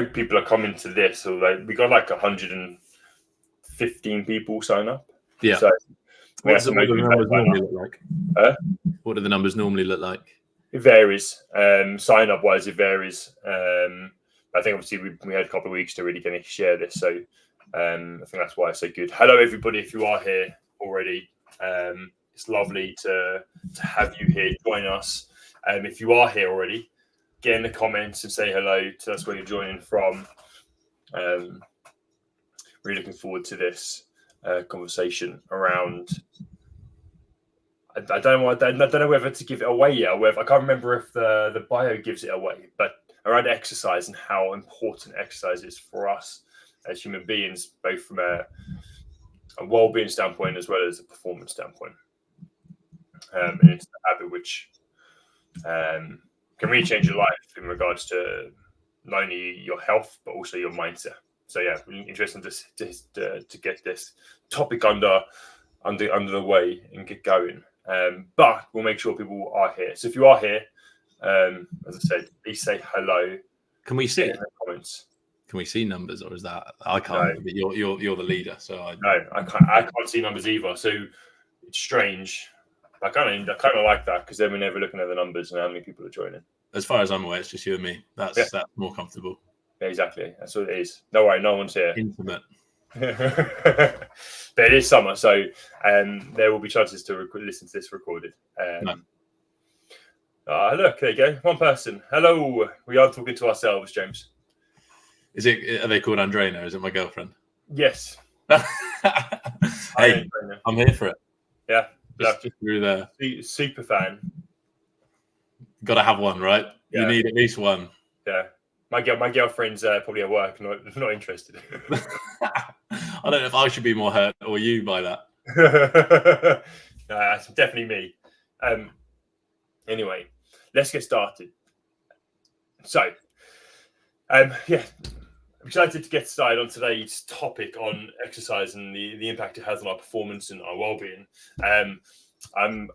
people are coming to this, although we got like 115 people sign up. Yeah. So what do the numbers normally look like? What do the numbers normally look like? It varies. Sign up wise, it varies. I think obviously we had a couple of weeks to really kind of share this, so I think that's why it's so good. Hello, everybody! If you are here already, it's lovely to have you here. Join us. If you are here already, get in the comments and say hello. Tell us where you're joining from. Really looking forward to this conversation around. I don't know whether to give it away yet, or whether I can't remember if the bio gives it away, but around exercise and how important exercise is for us as human beings, both from a well-being standpoint as well as a performance standpoint. And it's the habit which can really change your life in regards to not only your health but also your mindset. So yeah, really interesting to get this topic under the way and get going. But we'll make sure people are here. So if you are here, as I said, please say hello. Can we see in the comments? Can we see numbers, or is that I can't? No. You're the leader, so I can't see numbers either. So it's strange. I kind of like that because then we're never looking at the numbers and how many people are joining. As far as I'm aware, it's just you and me. That's more comfortable. Yeah, exactly. That's what it is. No worry, no one's here. Intimate. But it is summer, so there will be chances to listen to this recorded. No. Look, there you go. One person. Hello. We are talking to ourselves, James. Are they called Andrea? Is it my girlfriend? Yes. Hey, I'm here for it. Yeah. Just through there. Super fan. Got to have one, right? Yeah. You need at least one. Yeah. My girlfriend's probably at work, not interested. I don't know if I should be more hurt or you by that. That's definitely me. Anyway, let's get started. So, I'm excited to get started on today's topic on exercise and the impact it has on our performance and our well-being. I'm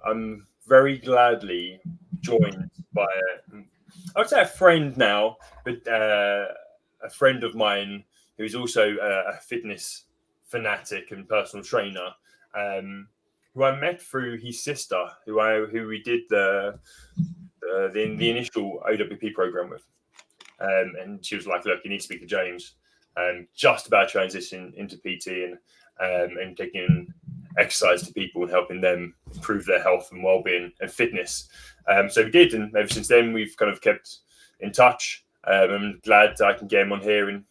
very gladly joined by I would say a friend now, but a friend of mine who's also a fitness fanatic and personal trainer, who I met through his sister, who we did the initial OWP program with, and she was like, "Look, you need to speak to James." And just about transition into PT and taking exercise to people and helping them improve their health and well-being and fitness. So we did, and ever since then we've kind of kept in touch. I'm glad I can get him on here and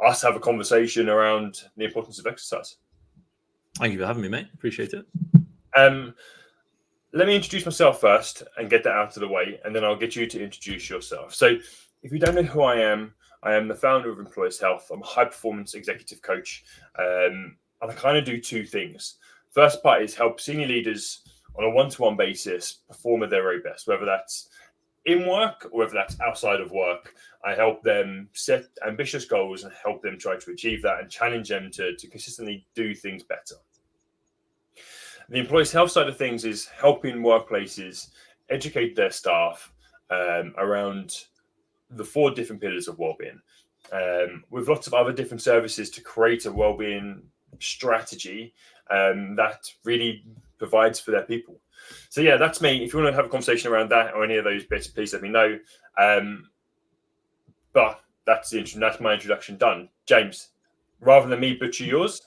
us have a conversation around the importance of exercise. Thank you for having me, mate. Appreciate it. Let me introduce myself first and get that out of the way, and then I'll get you to introduce yourself. So if you don't know who I am the founder of Employers Health. I'm a high-performance executive coach, and I kind of do two things. First part is help senior leaders on a one-to-one basis perform at their very best, whether that's in work or whether that's outside of work. I help them set ambitious goals and help them try to achieve that and challenge them to consistently do things better. The Employees Health side of things is helping workplaces educate their staff around the 4 different pillars of wellbeing, with lots of other different services to create a wellbeing strategy that really provides for their people. So yeah, that's me. If you want to have a conversation around that or any of those bits, please let me know. But that's my introduction done. James, rather than me butcher yours,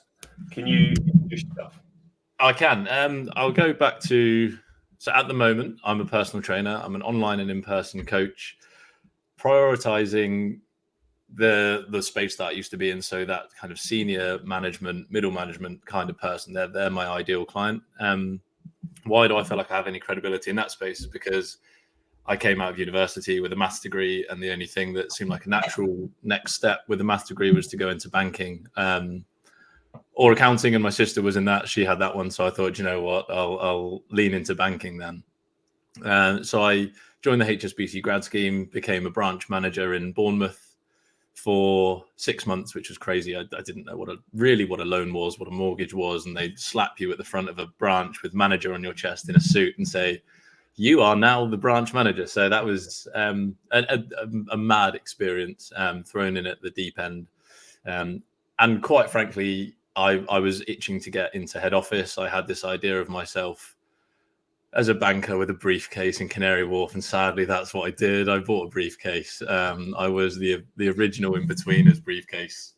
can you introduce yourself? I can. I'll go back to, so at the moment, I'm a personal trainer. I'm an online and in-person coach, prioritizing the space that I used to be in. So that kind of senior management, middle management kind of person, they're my ideal client. Why do I feel like I have any credibility in that space? Is because I came out of university with a maths degree, and the only thing that seemed like a natural next step with a maths degree was to go into banking or accounting. And my sister was in that; she had that one, so I thought, you know what, I'll lean into banking then. So I joined the HSBC grad scheme, became a branch manager in Bournemouth for 6 months, which was crazy. I didn't know what a loan was, what a mortgage was, and they'd slap you at the front of a branch with manager on your chest in a suit and say, you are now the branch manager. So that was a mad experience, thrown in at the deep end. And quite frankly, I was itching to get into head office. I had this idea of myself as a banker with a briefcase in Canary Wharf, and sadly, that's what I did. I bought a briefcase. I was the original in-betweeners briefcase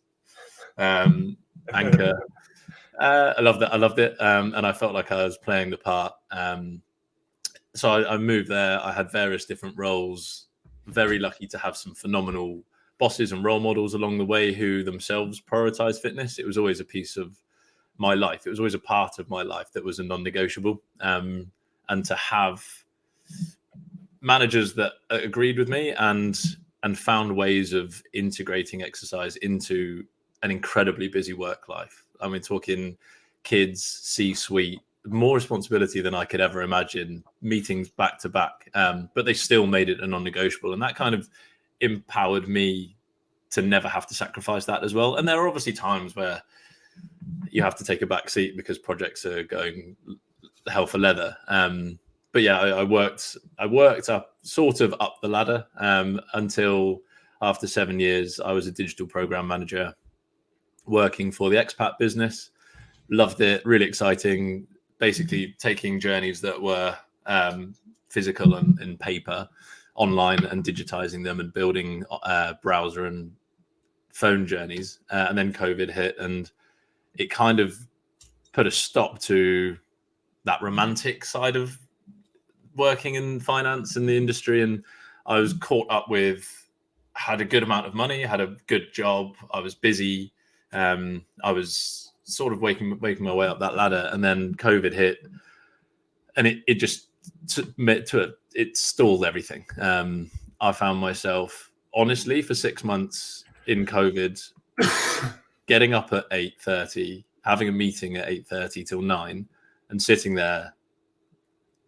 banker. I loved it. I loved it, and I felt like I was playing the part. So I moved there. I had various different roles. Very lucky to have some phenomenal bosses and role models along the way who themselves prioritize fitness. It was always a piece of my life. It was always a part of my life that was a non-negotiable. And to have managers that agreed with me and found ways of integrating exercise into an incredibly busy work life. I mean, talking kids, C-suite, more responsibility than I could ever imagine, meetings back to back, but they still made it a non-negotiable. And that kind of empowered me to never have to sacrifice that as well. And there are obviously times where you have to take a back seat because projects are going hell for leather. But yeah, I worked up sort of up the ladder until after 7 years, I was a digital program manager working for the expat business. Loved it, really exciting. Basically taking journeys that were physical and in paper online and digitizing them and building browser and phone journeys. And then COVID hit and it kind of put a stop to that romantic side of working in finance in the industry. And I was caught up with, had a good amount of money, had a good job. I was busy. I was sort of waking my way up that ladder, and then COVID hit, and it just it stalled everything. I found myself honestly for 6 months in COVID, getting up at 8:30, having a meeting at 8:30 till 9, and sitting there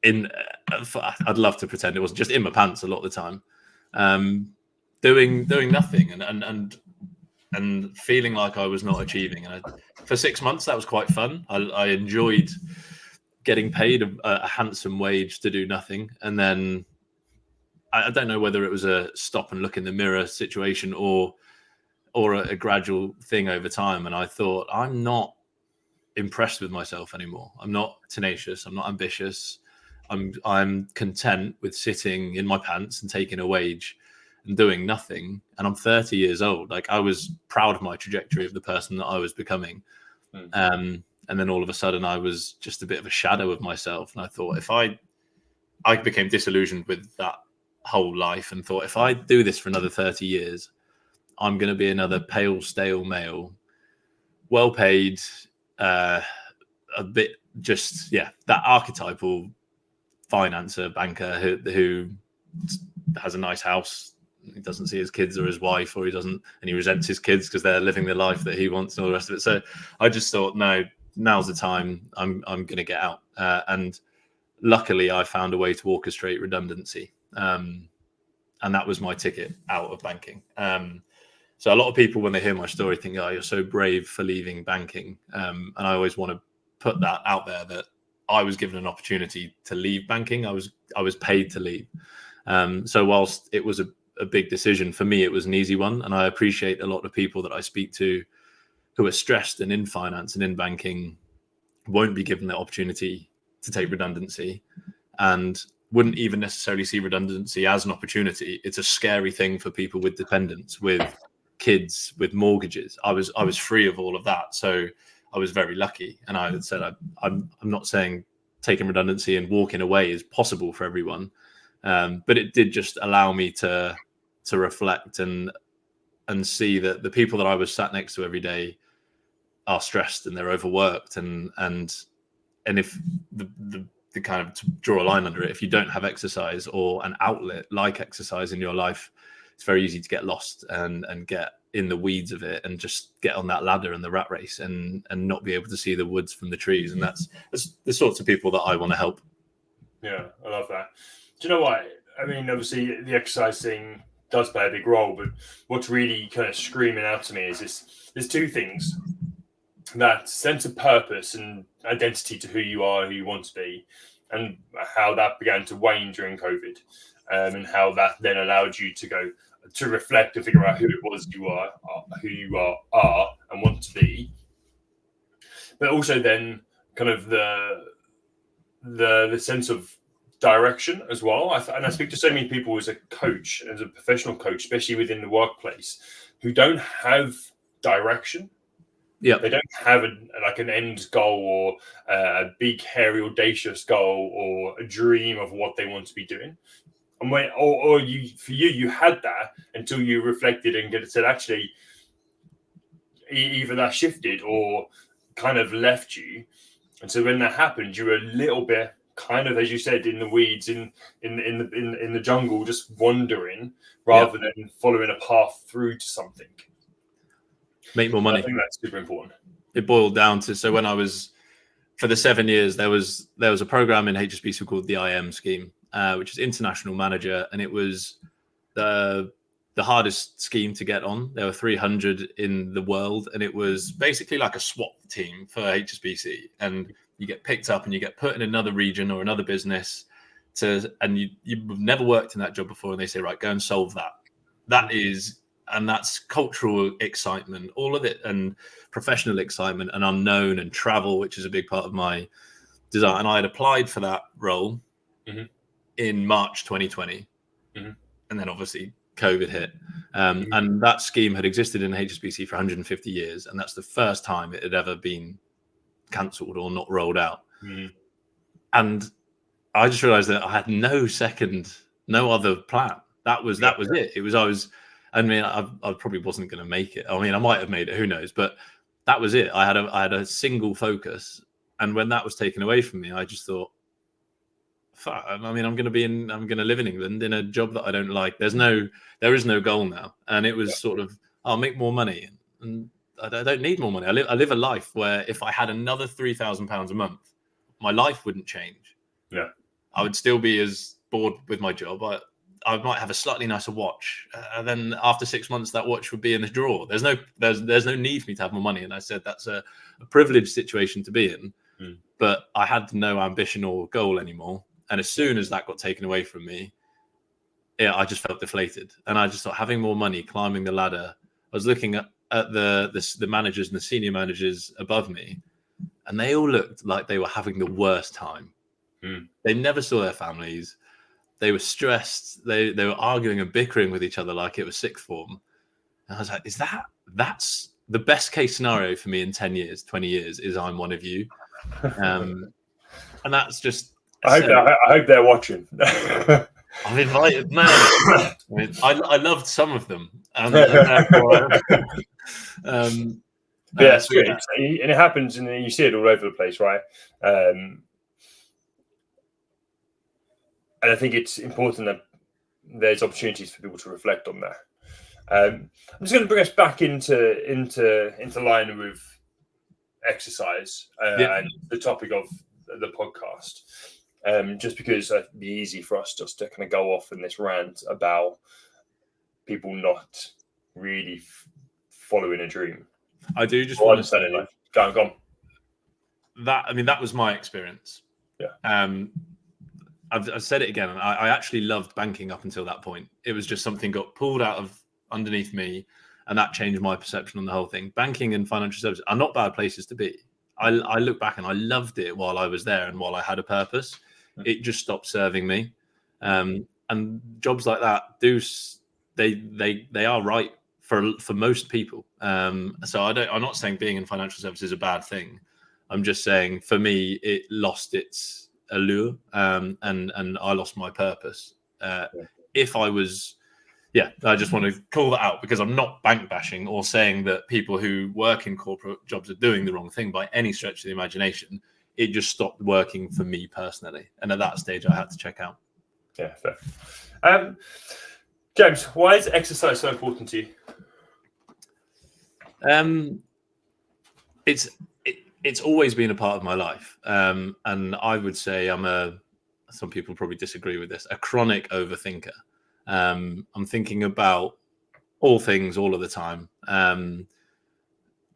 in. I'd love to pretend it wasn't just in my pants a lot of the time, doing nothing and feeling like I was not achieving. And for 6 months, that was quite fun. I enjoyed getting paid a handsome wage to do nothing. And then I don't know whether it was a stop and look in the mirror situation or a gradual thing over time. And I thought, I'm not impressed with myself anymore. I'm not tenacious. I'm not ambitious. I'm content with sitting in my pants and taking a wage and doing nothing. And I'm 30 years old. Like, I was proud of my trajectory of the person that I was becoming. And then all of a sudden I was just a bit of a shadow of myself. And I thought, if I became disillusioned with that whole life and thought, if I do this for another 30 years, I'm going to be another pale, stale male, well paid, a bit just, that archetypal financer, banker who has a nice house. He doesn't see his kids or his wife, or and he resents his kids because they're living the life that he wants and all the rest of it. So I just thought, no, now's the time. I'm going to get out. And luckily I found a way to orchestrate redundancy. And that was my ticket out of banking. So a lot of people, when they hear my story, think, oh, you're so brave for leaving banking. And I always want to put that out there, that I was given an opportunity to leave banking. I was paid to leave. So whilst it was a big decision, for me, it was an easy one. And I appreciate a lot of people that I speak to who are stressed and in finance and in banking won't be given the opportunity to take redundancy and wouldn't even necessarily see redundancy as an opportunity. It's a scary thing for people with dependents, with kids, with mortgages. I was free of all of that. So I was very lucky. And I said, I'm not saying taking redundancy and walking away is possible for everyone. But it did just allow me to reflect and see that the people that I was sat next to every day are stressed and they're overworked. And if the kind of, to draw a line under it, if you don't have exercise or an outlet like exercise in your life, it's very easy to get lost and get in the weeds of it and just get on that ladder in the rat race and not be able to see the woods from the trees. And that's the sorts of people that I want to help. Yeah, I love that. Do you know what? I mean, obviously the exercise thing does play a big role, but what's really kind of screaming out to me is this: there's two things. That sense of purpose and identity to who you are, who you want to be, and how that began to wane during COVID, and how that then allowed you to reflect and figure out who it was you are, and want to be, but also then kind of the sense of direction as well. And I speak to so many people as a coach, as a professional coach, especially within the workplace, who don't have direction. Yeah, they don't have an end goal, or a big, hairy, audacious goal, or a dream of what they want to be doing. And you had that until you reflected and said, actually, either that shifted or kind of left you. And so when that happened, you were a little bit kind of, as you said, in the weeds, in the jungle, just wandering rather than following a path through to something. Make more money. I think that's super important. It boiled down to, so when I was, for the 7 years, there was a program in HSBC called the IM scheme, which is International Manager, and it was the hardest scheme to get on. There were 300 in the world, and it was basically like a SWAT team for HSBC. And you get picked up and you get put in another region or another business and you've never worked in that job before, and they say, right, go and solve that. And that's cultural excitement, all of it, and professional excitement, and unknown, and travel, which is a big part of my desire. And I had applied for that role in March 2020. And then obviously COVID hit. And that scheme had existed in HSBC for 150 years. And that's the first time it had ever been cancelled or not rolled out. And I just realized that I had no other plan. That was it. I probably wasn't going to make it. I mean, I might have made it, who knows? But that was it. I had a single focus. And when that was taken away from me, I just thought, fuck, I mean, I'm going to live in England in a job that I don't like. There is no goal now. And it was sort of, I'll make more money. And I don't need more money. I live a life where if I had another £3,000 a month, my life wouldn't change. Yeah. I would still be as bored with my job. I might have a slightly nicer watch. And then after 6 months, that watch would be in the drawer. There's no need for me to have more money. And I said, that's a privileged situation to be in, but I had no ambition or goal anymore. And as soon as that got taken away from me, I just felt deflated. And I just thought, having more money, climbing the ladder, I was looking at the managers and the senior managers above me, and they all looked like they were having the worst time. They never saw their families. They were stressed. They were arguing and bickering with each other like it was sixth form. And I was like, that's the best case scenario for me in 10 years, 20 years, is I'm one of you. And that's just... I hope they're watching. I've invited, man. I loved some of them. And it's great. And it happens, and you see it all over the place, right? And I think it's important that there's opportunities for people to reflect on that. I'm just going to bring us back into line with exercise and the topic of the podcast. Just because it'd be easy for us just to kind of go off in this rant about people not really following a dream. I do just want to say, go on. That was my experience. Yeah. I've said it again. I actually loved banking up until that point. It was just something got pulled out of underneath me, and that changed my perception on the whole thing. Banking and financial services are not bad places to be. I look back and I loved it while I was there and while I had a purpose. It just stopped serving me. And jobs like that they are right for most people. So I'm not saying being in financial services is a bad thing. I'm just saying for me it lost its allure, and I lost my purpose. If I was, I just want to call that out, because I'm not bank bashing or saying that people who work in corporate jobs are doing the wrong thing by any stretch of the imagination. It just stopped working for me personally, and at that stage I had to check out. Yeah, fair. James, why is exercise so important to you? It's always been a part of my life, and I would say some people probably disagree with this, a chronic overthinker. I'm thinking about all things all of the time, and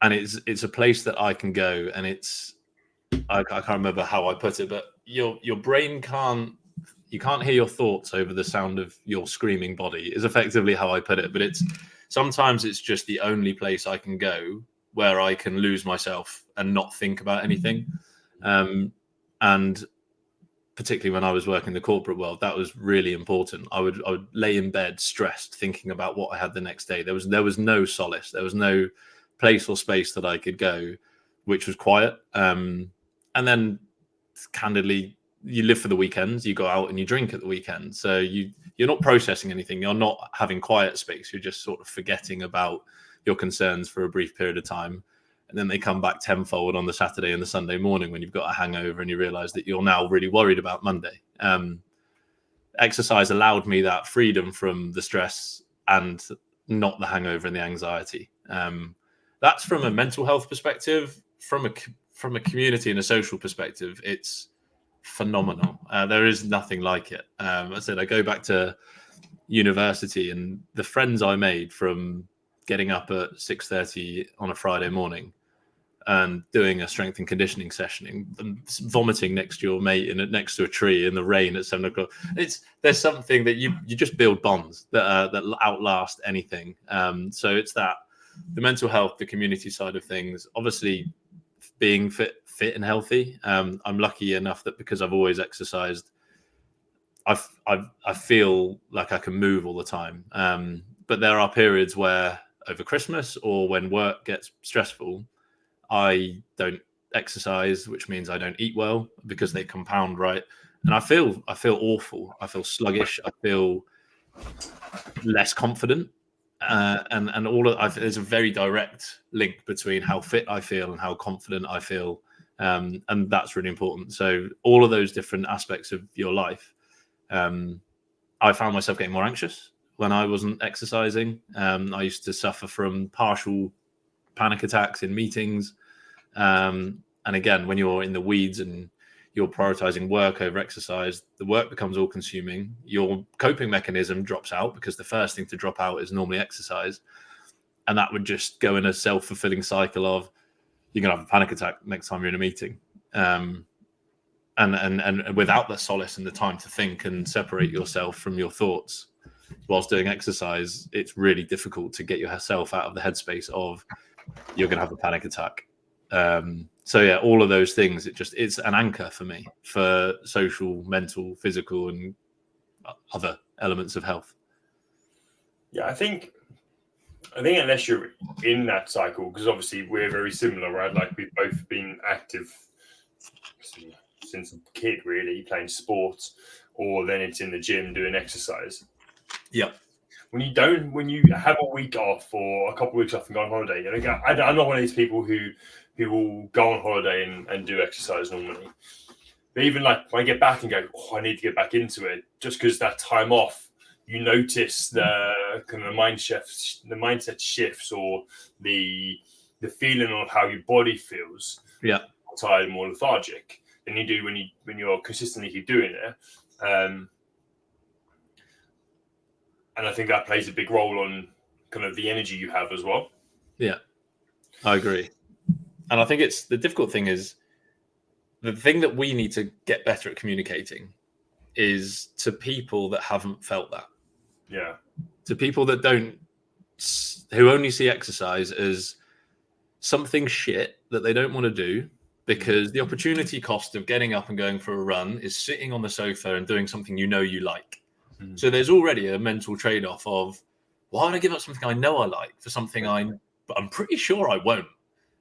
it's a place that I can go, and I can't remember how I put it, but your brain can't hear your thoughts over the sound of your screaming body is effectively how I put it. But sometimes it's just the only place I can go where I can lose myself and not think about anything. And particularly when I was working in the corporate world, that was really important. I would lay in bed stressed, thinking about what I had the next day. There was no solace. There was no place or space that I could go, which was quiet. And then, candidly, you live for the weekends. You go out and you drink at the weekend. So you're not processing anything. You're not having quiet space. You're just sort of forgetting about your concerns for a brief period of time. And then they come back tenfold on the Saturday and the Sunday morning when you've got a hangover and you realize that you're now really worried about Monday. Exercise allowed me that freedom from the stress and not the hangover and the anxiety. That's from a mental health perspective. From a community and a social perspective, it's phenomenal. There is nothing like it. I said, I go back to university and the friends I made from getting up at 6:30 on a Friday morning and doing a strength and conditioning session and vomiting next to your mate and next to a tree in the rain at 7 o'clock. There's something that you just build bonds that outlast anything. So it's that the mental health, the community side of things, obviously being fit and healthy. I'm lucky enough that because I've always exercised, I feel like I can move all the time. But there are periods where over Christmas or when work gets stressful, I don't exercise, which means I don't eat well because they compound, right? And I feel awful. I feel sluggish. I feel less confident. And there's a very direct link between how fit I feel and how confident I feel. And that's really important. So all of those different aspects of your life, I found myself getting more anxious when I wasn't exercising. I used to suffer from partial panic attacks in meetings. And again, when you're in the weeds and you're prioritizing work over exercise, the work becomes all consuming. Your coping mechanism drops out because the first thing to drop out is normally exercise. And that would just go in a self-fulfilling cycle of you're going to have a panic attack next time you're in a meeting. And without the solace and the time to think and separate yourself from your thoughts whilst doing exercise, it's really difficult to get yourself out of the headspace of you're going to have a panic attack. So yeah, all of those things, it's an anchor for me for social, mental, physical, and other elements of health. Yeah, I think unless you're in that cycle, because obviously we're very similar, right? Like we've both been active since a kid, really, playing sports, or then it's in the gym doing exercise. Yeah. When you have a week off or a couple of weeks off and go on holiday, I'm not one of these people who will go on holiday and do exercise normally. But even like when I get back and go, I need to get back into it, just because that time off, you notice the kind of mindset shifts, or the feeling of how your body feels. Yeah, more tired, more lethargic than you do when you're consistently keep doing it. And I think that plays a big role on kind of the energy you have as well. Yeah, I agree. And I think it's the difficult thing is the thing that we need to get better at communicating is to people that haven't felt that. Yeah. To people that who only see exercise as something shit that they don't want to do because the opportunity cost of getting up and going for a run is sitting on the sofa and doing something you like. So there's already a mental trade-off of why would I give up something I know I like for something I'm pretty sure I won't.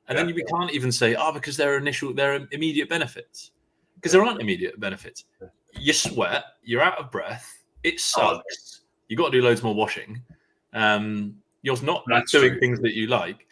And then you can't even say, because there are immediate benefits. Because there aren't immediate benefits. You sweat, you're out of breath, it sucks. You got to do loads more washing. You're not doing things that you like.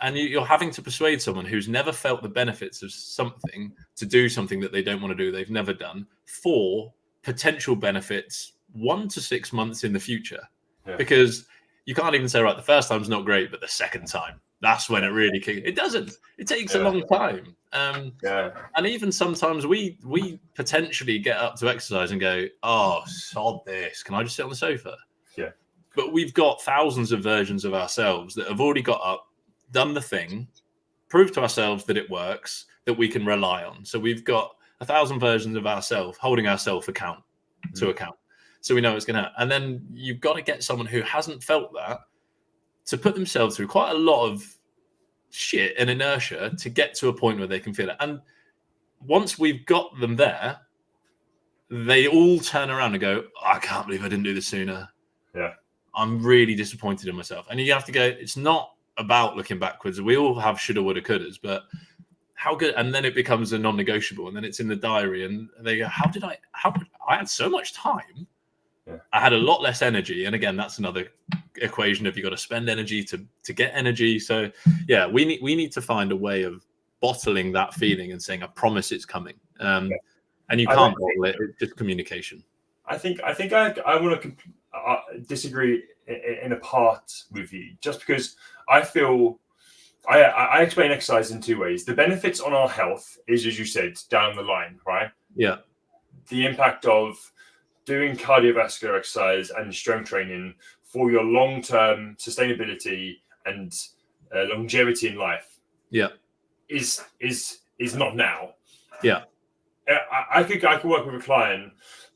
And you're having to persuade someone who's never felt the benefits of something to do something that they don't want to do, they've never done, for potential benefits 1 to 6 months in the future. Yeah. Because you can't even say, right, the first time's not great, but the second time, that's when it really kicks. It doesn't. It takes a long time. And even sometimes we potentially get up to exercise and go, sod this. Can I just sit on the sofa? Yeah. But we've got thousands of versions of ourselves that have already got up, done the thing, proved to ourselves that it works, that we can rely on. So we've got 1,000 versions of ourselves holding ourselves to account. So we know it's going to happen. And then you've got to get someone who hasn't felt that to put themselves through quite a lot of shit and inertia to get to a point where they can feel it. And once we've got them there, they all turn around and go, I can't believe I didn't do this sooner. Yeah. I'm really disappointed in myself. And you have to go, it's not about looking backwards. We all have shoulda, woulda, couldas, but how good? And then it becomes a non-negotiable, and then it's in the diary, and they go, I had so much time. Yeah. I had a lot less energy. And again, that's another equation of you got to spend energy to get energy. So yeah, we need to find a way of bottling that feeling and saying, I promise it's coming. And you can't bottle it. It's just communication. I think I want to disagree in a part with you, just because I feel I explain exercise in two ways. The benefits on our health is, as you said, down the line, right? Yeah. The impact of doing cardiovascular exercise and strength training for your long-term sustainability and longevity in life. Yeah. Is not now. Yeah. I could work with a client.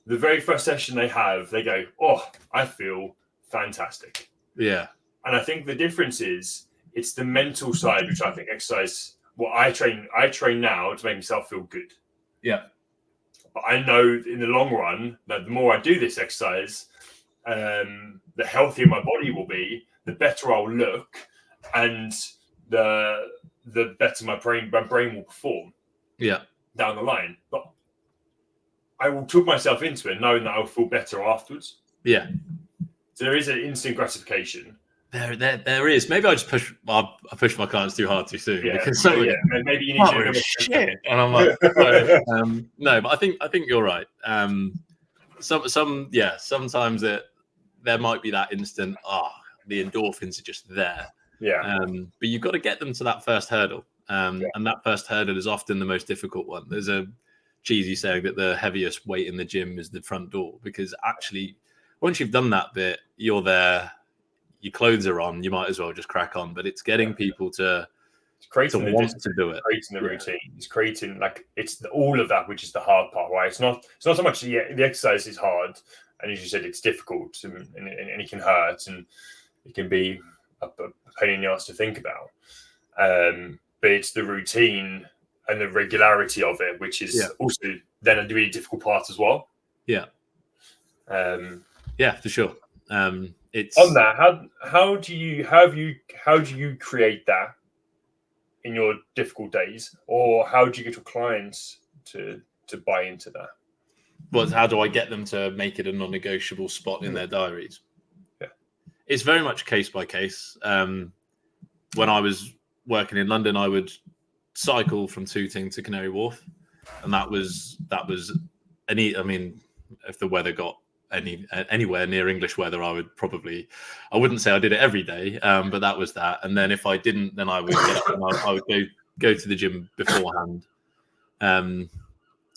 The very first session they have, they go, "Oh, I feel fantastic." Yeah. And I think the difference is it's the mental side, which I think exercise. Well, I train now to make myself feel good. Yeah. But I know in the long run that the more I do this exercise, the healthier my body will be, the better I'll look, and the better my brain will perform. Yeah. Down the line, but I will talk myself into it, knowing that I'll feel better afterwards. Yeah. So there is an instant gratification. There is. Maybe I push my clients too hard too soon. Yeah. Because maybe you need to do shit. And I'm like, no, but I think you're right. Sometimes there might be that instant. The endorphins are just there. Yeah. But you've got to get them to that first hurdle. And that first hurdle is often the most difficult one. There's a cheesy saying that the heaviest weight in the gym is the front door, because actually, once you've done that bit, you're there. Your clothes are on. You might as well just crack on. But it's getting people to want to do it. Creating the routine. It's creating all of that, which is the hard part, right? It's not so much the exercise is hard, and as you said, it's difficult and it can hurt and it can be a pain in the ass to think about. But it's the routine and the regularity of it, which is also then a really difficult part as well. Yeah. For sure. It's on that. How do you create that in your difficult days, or how do you get your clients to buy into that? Well, how do I get them to make it a non-negotiable spot in their diaries? Yeah, it's very much case by case. When I was working in London, I would cycle from Tooting to Canary Wharf, and that was if the weather got anywhere near English weather, I wouldn't say I did it every day, but that was that. And then if I didn't, then I would get up and I would go to the gym beforehand.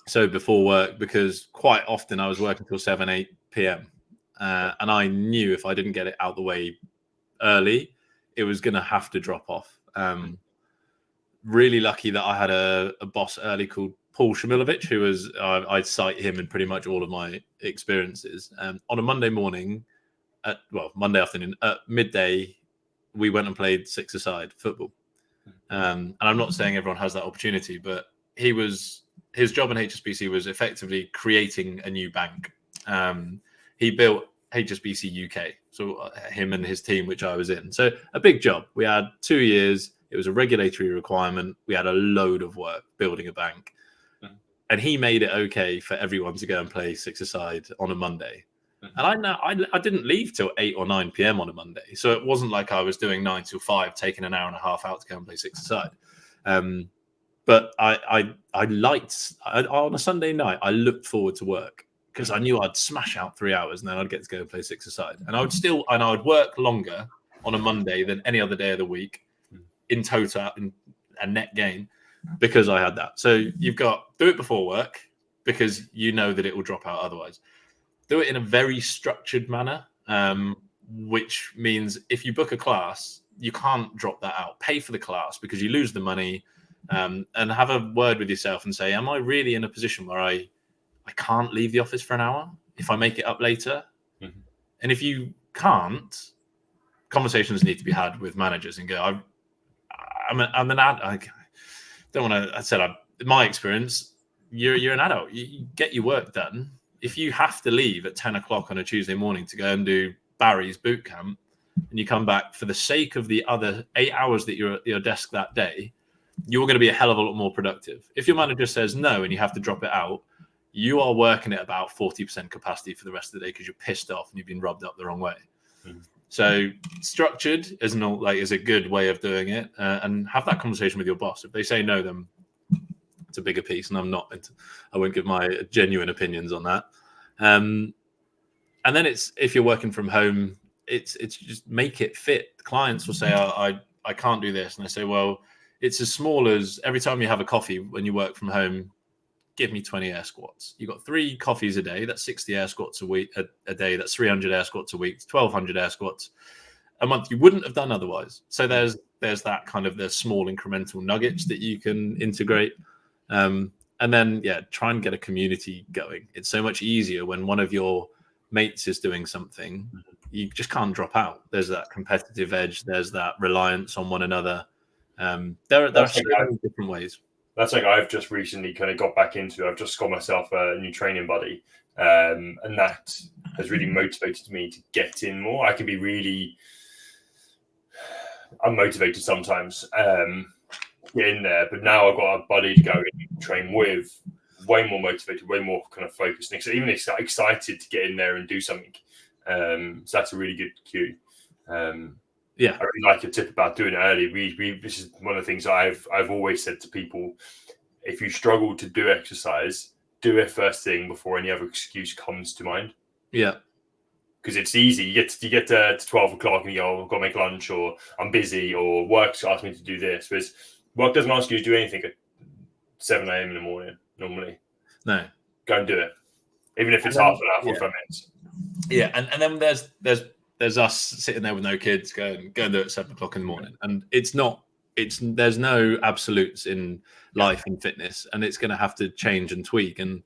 So before work, because quite often I was working till 7-8 p.m. And I knew if I didn't get it out the way early, it was going to have to drop off. Really lucky that I had a boss early called Paul Shamilovich, who was, I'd cite him in pretty much all of my experiences. On a Monday morning, Monday afternoon, at midday, we went and played six-a-side football. And I'm not saying everyone has that opportunity, but his job in HSBC was effectively creating a new bank. He built HSBC UK, so him and his team, which I was in. So a big job. We had 2 years. It was a regulatory requirement. We had a load of work building a bank. And he made it okay for everyone to go and play six-a-side on a Monday. And I didn't leave till 8 or 9 p.m. on a Monday. So it wasn't like I was doing 9 till 5, taking an hour and a half out to go and play six-a-side. But I liked, on a Sunday night, I looked forward to work because I knew I'd smash out 3 hours and then I'd get to go and play six-a-side. And I would work longer on a Monday than any other day of the week in total, in a net gain, because I had that. So you've got, do it before work because you know that it will drop out otherwise. Do it in a very structured manner, which means if you book a class, you can't drop that out. Pay for the class because you lose the money. and have a word with yourself and say, am I really in a position where I can't leave the office for an hour if I make it up later? Mm-hmm. And if you can't, conversations need to be had with managers and go, I'm an ad. I don't want to. I said, in my experience, you're an adult. You get your work done. If you have to leave at 10 o'clock on a Tuesday morning to go and do Barry's boot camp, and you come back for the sake of the other 8 hours that you're at your desk that day, you're going to be a hell of a lot more productive. If your manager says no and you have to drop it out, you are working at about 40% capacity for the rest of the day because you're pissed off and you've been rubbed up the wrong way. Mm-hmm. So structured is a good way of doing it, and have that conversation with your boss. If they say no, then it's a bigger piece, and I won't give my genuine opinions on that. And then if you're working from home, it's just make it fit. Clients will say, I can't do this, and I say, well, it's as small as every time you have a coffee when you work from home, give me 20 air squats. You've got 3 coffees a day. That's 60 air squats a day. That's 300 air squats a week. 1,200 air squats a month. You wouldn't have done otherwise. So there's that kind of the small incremental nuggets that you can integrate. And then, try and get a community going. It's so much easier when one of your mates is doing something. You just can't drop out. There's that competitive edge. There's that reliance on one another. There are so many different ways. That's like I've just recently kind of got back into. I've just got myself a new training buddy, and that has really motivated me to get in more. I can be really unmotivated sometimes, get in there, but now I've got a buddy to go and train with, way more motivated, way more kind of focused, and even excited to get in there and do something. So that's a really good cue. I really like your tip about doing it early. This is one of the things I've always said to people: if you struggle to do exercise, do it first thing before any other excuse comes to mind. Yeah, because it's easy. You get to 12 o'clock and you go, I've got to make lunch, or I'm busy, or work's asked me to do this. Whereas work doesn't ask you to do anything at 7 a.m. in the morning normally. No, go and do it, even if it's half an hour, 45 minutes. Yeah, and then there's us sitting there with no kids, go and do it at 7 o'clock in the morning, and there's no absolutes in life and fitness, and it's going to have to change and tweak. And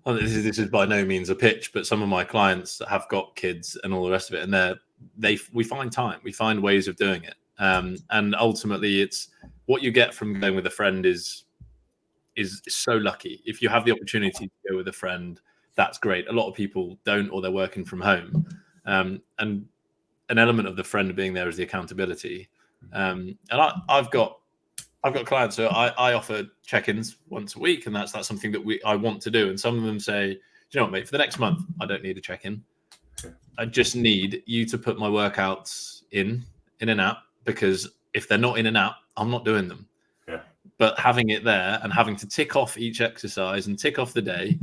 this is by no means a pitch, but some of my clients that have got kids and all the rest of it, and we find time, we find ways of doing it, and ultimately, it's what you get from going with a friend is so lucky. If you have the opportunity to go with a friend, that's great. A lot of people don't, or they're working from home. And an element of the friend being there is the accountability. And I've got clients, so I offer check-ins once a week, and that's something that I want to do. And some of them say, do you know what, mate, for the next month, I don't need a check-in. I just need you to put my workouts in an app, because if they're not in an app, I'm not doing them. Yeah. But having it there and having to tick off each exercise and tick off the day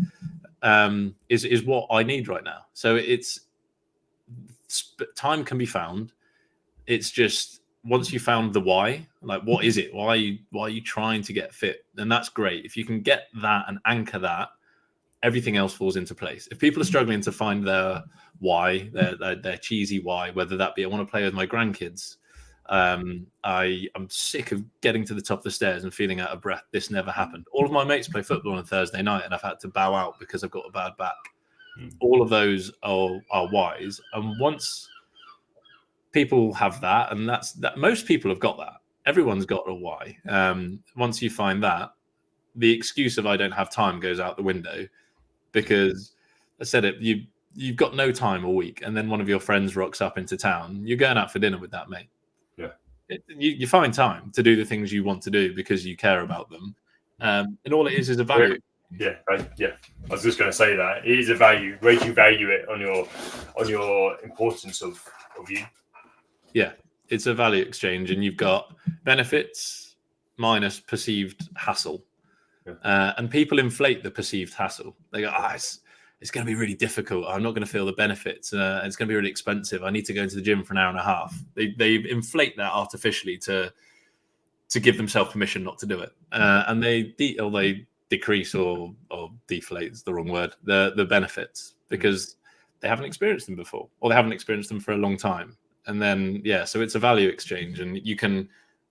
is what I need right now. So time can be found. It's just, once you found the why, like, what is it? Why are you trying to get fit? And that's great. If you can get that and anchor that, everything else falls into place. If people are struggling to find their why, their cheesy why, whether that be I want to play with my grandkids, I'm sick of getting to the top of the stairs and feeling out of breath, this never happened. All of my mates play football on a Thursday night and I've had to bow out because I've got a bad back. All of those are whys. And once people have that, and that's most people have got that, everyone's got a why. Once you find that, the excuse of I don't have time goes out the window, because I said it, you've got no time all week, and then one of your friends rocks up into town, you're going out for dinner with that mate. You find time to do the things you want to do because you care about them, and all it is a value. Yeah. I was just going to say that it is a value. Where do you value it on your importance of you? Yeah, it's a value exchange, and you've got benefits minus perceived hassle, and people inflate the perceived hassle. They go, it's going to be really difficult. I'm not going to feel the benefits. It's going to be really expensive. I need to go into the gym for an hour and a half. They inflate that artificially to give themselves permission not to do it. And they decrease or deflate is the wrong word, the benefits, because they haven't experienced them before, or they haven't experienced them for a long time. And then, so it's a value exchange. And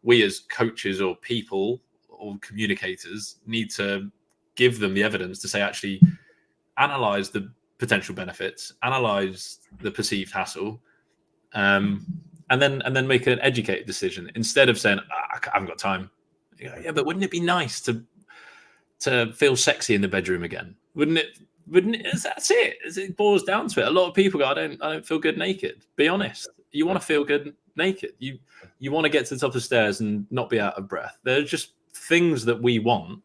we as coaches or people or communicators need to give them the evidence to say, actually, analyze the potential benefits, analyze the perceived hassle, and then make an educated decision instead of saying, I haven't got time. Yeah, but wouldn't it be nice to feel sexy in the bedroom again? Wouldn't it? That's it. It boils down to it. A lot of people go, I don't feel good naked. Be honest. You want to feel good naked. You want to get to the top of the stairs and not be out of breath. They're just things that we want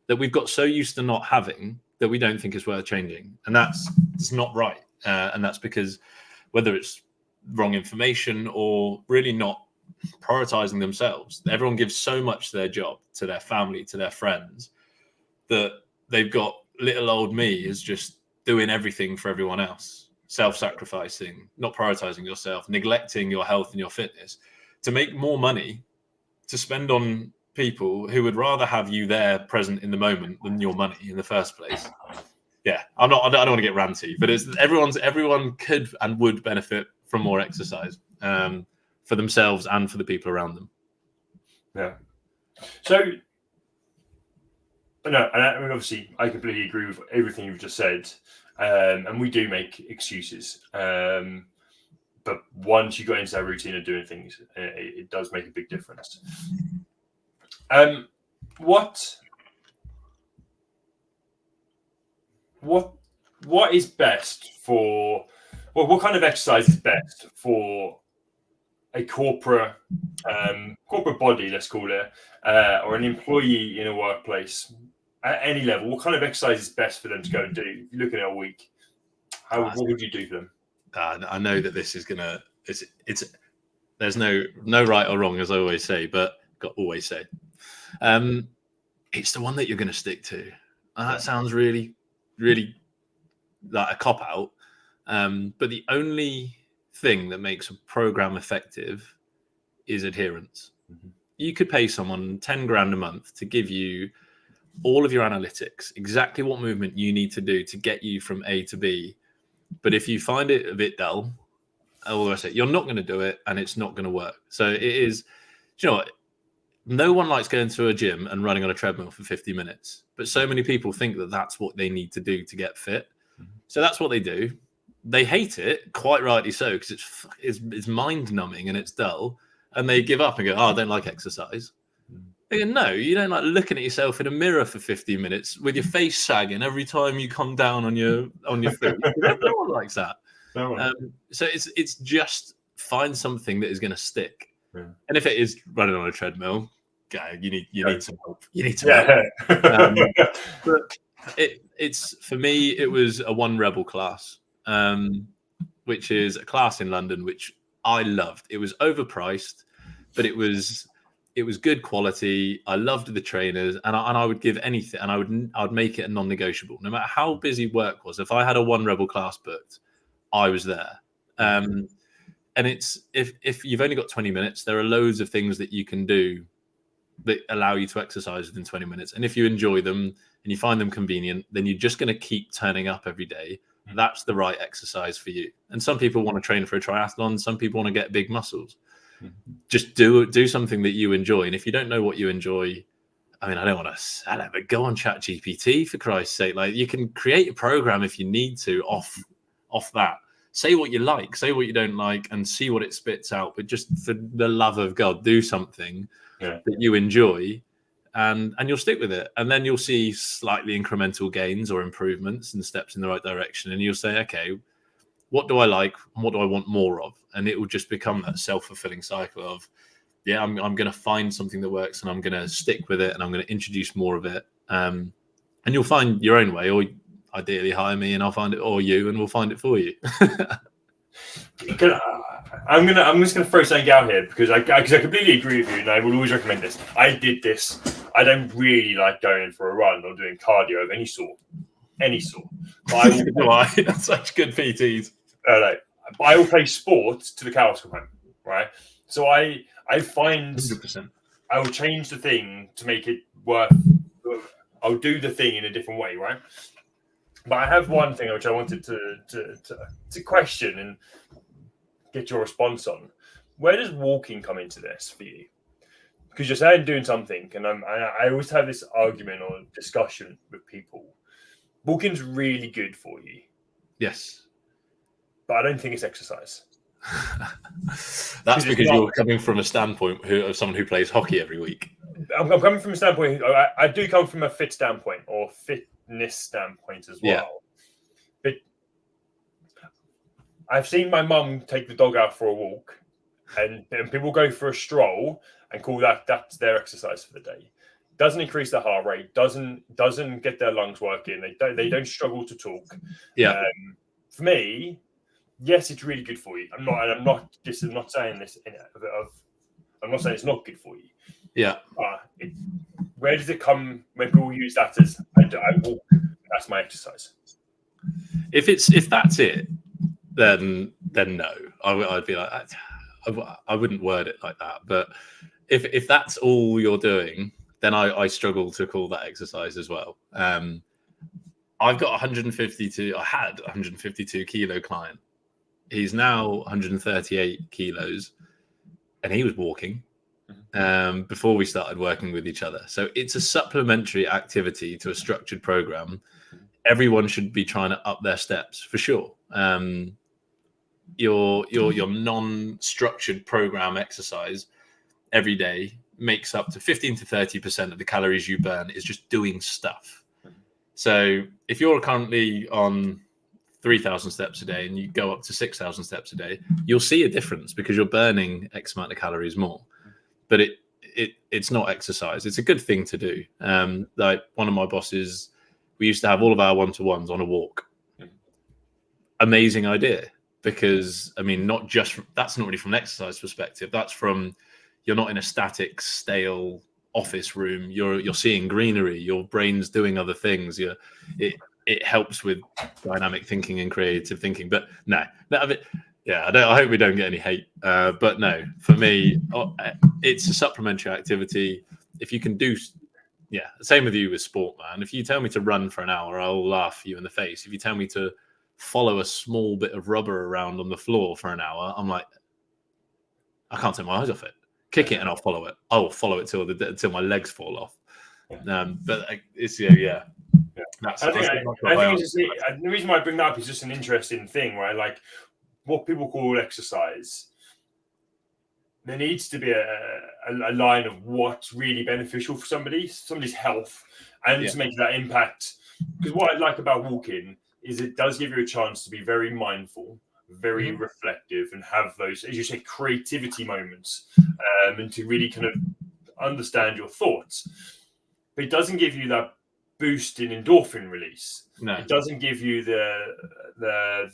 that we've got so used to not having that we don't think is worth changing. And it's not right. And that's because whether it's wrong information or really not prioritizing themselves, everyone gives so much to their job, to their family, to their friends, that they've got little old me is just doing everything for everyone else, self-sacrificing, not prioritizing yourself, neglecting your health and your fitness to make more money to spend on people who would rather have you there present in the moment than your money in the first place. Yeah, I don't want to get ranty, but everyone could and would benefit from more exercise for themselves and for the people around them. Yeah. So, no, and I mean, obviously, I completely agree with everything you've just said, and we do make excuses. But once you go into that routine of doing things, it does make a big difference. What is best for? Well, what kind of exercise is best for a corporate body, let's call it, or an employee in a workplace at any level? What kind of exercise is best for them to go and do? If you're looking at a week, what would you do for them? I know that this is gonna. It's there's no right or wrong, as I always say, but always say, it's the one that you're going to stick to. And that sounds really, really like a cop out. But the only thing that makes a program effective is adherence. Mm-hmm. You could pay someone 10 grand a month to give you all of your analytics, exactly what movement you need to do to get you from A to B. But if you find it a bit dull, you're not going to do it and it's not going to work. So it is, you know, no one likes going to a gym and running on a treadmill for 50 minutes. But so many people think that that's what they need to do to get fit. Mm-hmm. So that's what they do. They hate it, quite rightly so, because it's mind numbing and it's dull. And they give up and go, I don't like exercise. They go, no, you don't like looking at yourself in a mirror for 50 minutes with your face sagging every time you come down on your foot. No one likes that. No one. So it's just find something that is going to stick. Yeah. And if it is running on a treadmill, you need some help. You need some help. But it's for me, it was a One Rebel class, which is a class in London, which I loved. It was overpriced, but it was good quality. I loved the trainers, and I would give anything, and I would make it a non-negotiable. No matter how busy work was, if I had a One Rebel class booked, I was there. And it's if you've only got 20 minutes, there are loads of things that you can do that allow you to exercise within 20 minutes. And if you enjoy them and you find them convenient, then you're just going to keep turning up every day. That's the right exercise for you. And some people want to train for a triathlon. Some people want to get big muscles. Just do something that you enjoy. And if you don't know what you enjoy, I mean, I don't want to sell it, but go on ChatGPT for Christ's sake. Like, you can create a program if you need to off that. Say what you like, say what you don't like, and see what it spits out. But just for the love of God, do something that you enjoy, and you'll stick with it. And then you'll see slightly incremental gains or improvements and steps in the right direction. And you'll say, okay, what do I like and what do I want more of? And it will just become that self-fulfilling cycle of, I'm going to find something that works and I'm going to stick with it and I'm going to introduce more of it. And you'll find your own way, or ideally hire me and I'll find it, or you, and we'll find it for you. I'm just gonna throw something out here because I completely agree with you, and I would always recommend this. I did this. I don't really like going for a run or doing cardio of any sort. But Such good PTs. But I will play sport to the cows come home, right? So I find 100%. I will change the thing to make it worth. I'll do the thing in a different way, right? But I have one thing which I wanted to question and get your response on. Where does walking come into this for you? because you're saying doing something, and I always have this argument or discussion with people. Walking's really good for you. Yes. But I don't think it's exercise. That's because you're coming from a standpoint of someone who plays hockey every week. I'm coming from a standpoint. I do come from a fit standpoint or fitness standpoint as well. Yeah. But I've seen my mum take the dog out for a walk, and people go for a stroll and call that's their exercise for the day. Doesn't increase their heart rate. Doesn't get their lungs working. They don't struggle to talk. Yeah. For me, yes, it's really good for you. I'm not saying this. I'm not saying it's not good for you. Yeah. Where does it come when people use that as I walk? That's my exercise. If that's it, then no. I'd be like, I wouldn't word it like that. But if that's all you're doing, then I struggle to call that exercise as well. I've got I had 152 kilo client. He's now 138 kilos, and he was walking before we started working with each other. So it's a supplementary activity to a structured program. Everyone should be trying to up their steps for sure. Your non-structured program exercise every day makes up to 15 to 30% of the calories you burn is just doing stuff. So if you're currently on 3,000 steps a day and you go up to 6,000 steps a day, you'll see a difference because you're burning X amount of calories more. But it's not exercise. It's a good thing to do. Like one of my bosses, we used to have all of our one-to-ones on a walk. Amazing idea, because I mean, that's not really from an exercise perspective. That's from, you're not in a static, stale office room. You're seeing greenery. Your brain's doing other things. It helps with dynamic thinking and creative thinking. But no, I hope we don't get any hate. But no, for me, it's a supplementary activity. If you can do, same with you with sport, man. If you tell me to run for an hour, I'll laugh you in the face. If you tell me to follow a small bit of rubber around on the floor for an hour, I'm like, I can't take my eyes off it. Kick it and I'll follow it. I will follow it till my legs fall off. But it's yeah. I think it's just, the reason why I bring that up is just an interesting thing, right? Like what people call exercise. There needs to be a line of what's really beneficial for somebody's health, and to make that impact. Because what I like about walking is it does give you a chance to be very mindful, very reflective, and have those, as you say, creativity moments, and to really kind of understand your thoughts. But it doesn't give you that boost in endorphin release. No. It doesn't give you the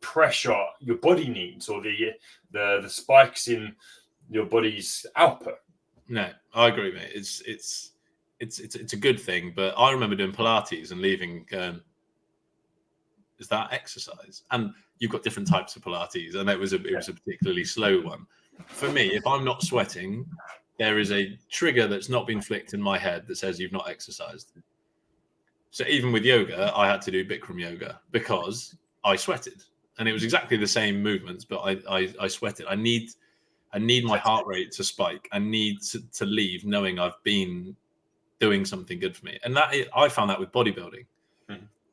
pressure your body needs, or the spikes in your body's output. No, I agree, mate. It's a good thing, but I remember doing Pilates and leaving. Is that exercise? And you've got different types of Pilates, and it was a particularly slow one. For me, if I'm not sweating, there is a trigger that's not been flicked in my head that says you've not exercised. So even with yoga, I had to do Bikram yoga because I sweated, and it was exactly the same movements, but I sweated. I need my heart rate to spike. I need to leave knowing I've been doing something good for me, and I found that with bodybuilding.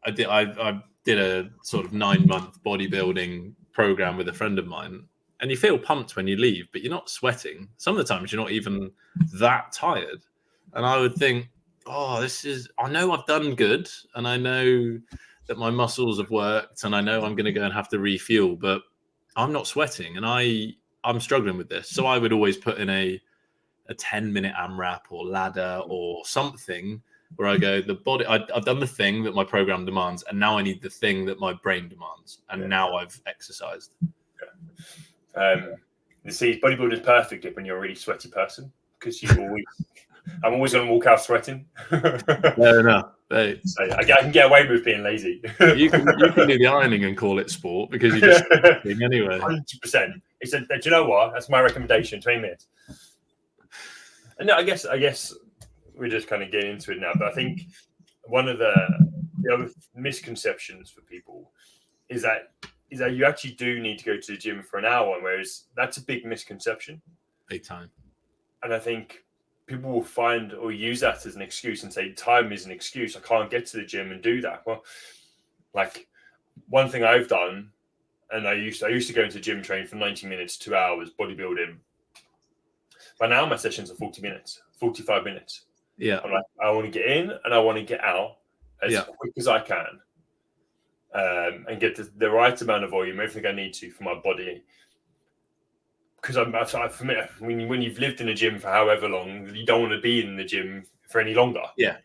I did a sort of 9-month bodybuilding program with a friend of mine, and you feel pumped when you leave, but you're not sweating. Some of the times you're not even that tired. And I would think, I know I've done good, and I know that my muscles have worked, and I know I'm going to go and have to refuel, but I'm not sweating, and I'm struggling with this. So I would always put in a 10-minute AMRAP or ladder or something where I go, the body, I've done the thing that my program demands, and now I need the thing that my brain demands, and now I've exercised. You see, bodybuilding is perfect when you're a really sweaty person, because I'm always going to walk out sweating. No. Hey. So I can get away with being lazy. you can do the ironing and call it sport because you're just sweating anyway. 100%. He said, do you know what? That's my recommendation, 20 minutes. And no, I guess we're just kind of getting into it now. But I think one of the other misconceptions for people is that you actually do need to go to the gym for an hour, whereas that's a big misconception. Big time. And I think people will find or use that as an excuse and say time is an excuse. I can't get to the gym and do that. Well, like one thing I've done, and I used to go into the gym, train for 90 minutes, 2 hours, bodybuilding. But now my sessions are 40 minutes, 45 minutes. Yeah. I'm like, I want to get in and I want to get out as quick as I can, and get the right amount of volume, everything I need to for my body. Because for me, when you've lived in a gym for however long, you don't want to be in the gym for any longer. Yeah.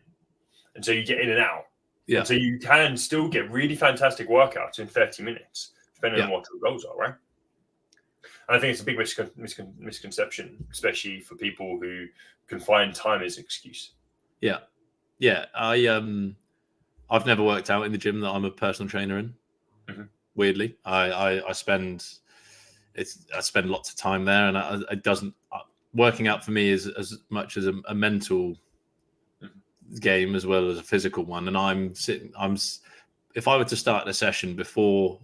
And so you get in and out. Yeah. And so you can still get really fantastic workouts in 30 minutes, depending on what your goals are, right? And I think it's a big misconception, especially for people who can find time as an excuse. Yeah. Yeah. I've never worked out in the gym that I'm a personal trainer in. Mm-hmm. Weirdly, I spend lots of time there, and it doesn't working out for me is as much as a mental game as well as a physical one. And if I were to start a session before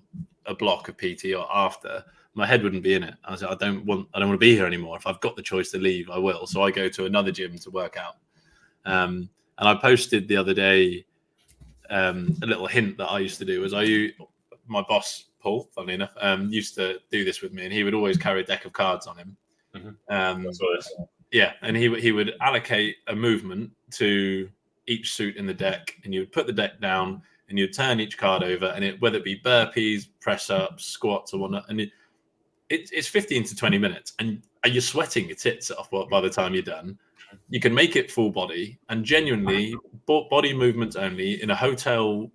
a block of PT or after, my head wouldn't be in it. I don't want to be here anymore. If I've got the choice to leave, I will. So I go to another gym to work out. And I posted the other day a little hint that I used to do was my boss Paul, funnily enough, used to do this with me, and he would always carry a deck of cards on him. Mm-hmm. Yeah, and he would allocate a movement to each suit in the deck, and you would put the deck down, and you'd turn each card over, and whether it be burpees, press ups, squats, or whatnot, and it's 15 to 20 minutes, and you're sweating your tits off by the time you're done. You can make it full body, and genuinely body movements only in a hotel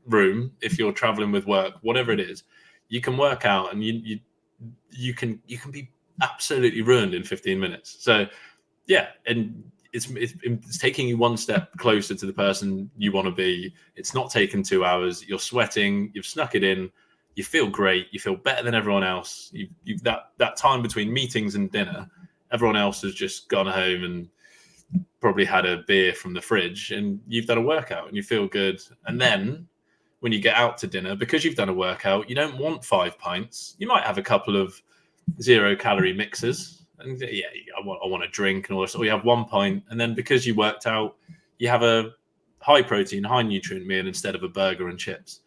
room. If you're traveling with work, whatever it is, you can work out, and you can be absolutely ruined in 15 minutes. So yeah, and it's taking you one step closer to the person you want to be. It's not taking 2 hours. You're sweating. You've snuck it in. You feel great. You feel better than everyone else. You've that time between meetings and dinner, everyone else has just gone home and probably had a beer from the fridge, and you've done a workout and you feel good. And then when you get out to dinner, because you've done a workout, you don't want 5 pints. You might have a couple of 0-calorie mixers, and I want a drink and all this. Or you have 1 pint, and then because you worked out, you have a high protein, high nutrient meal instead of a burger and chips.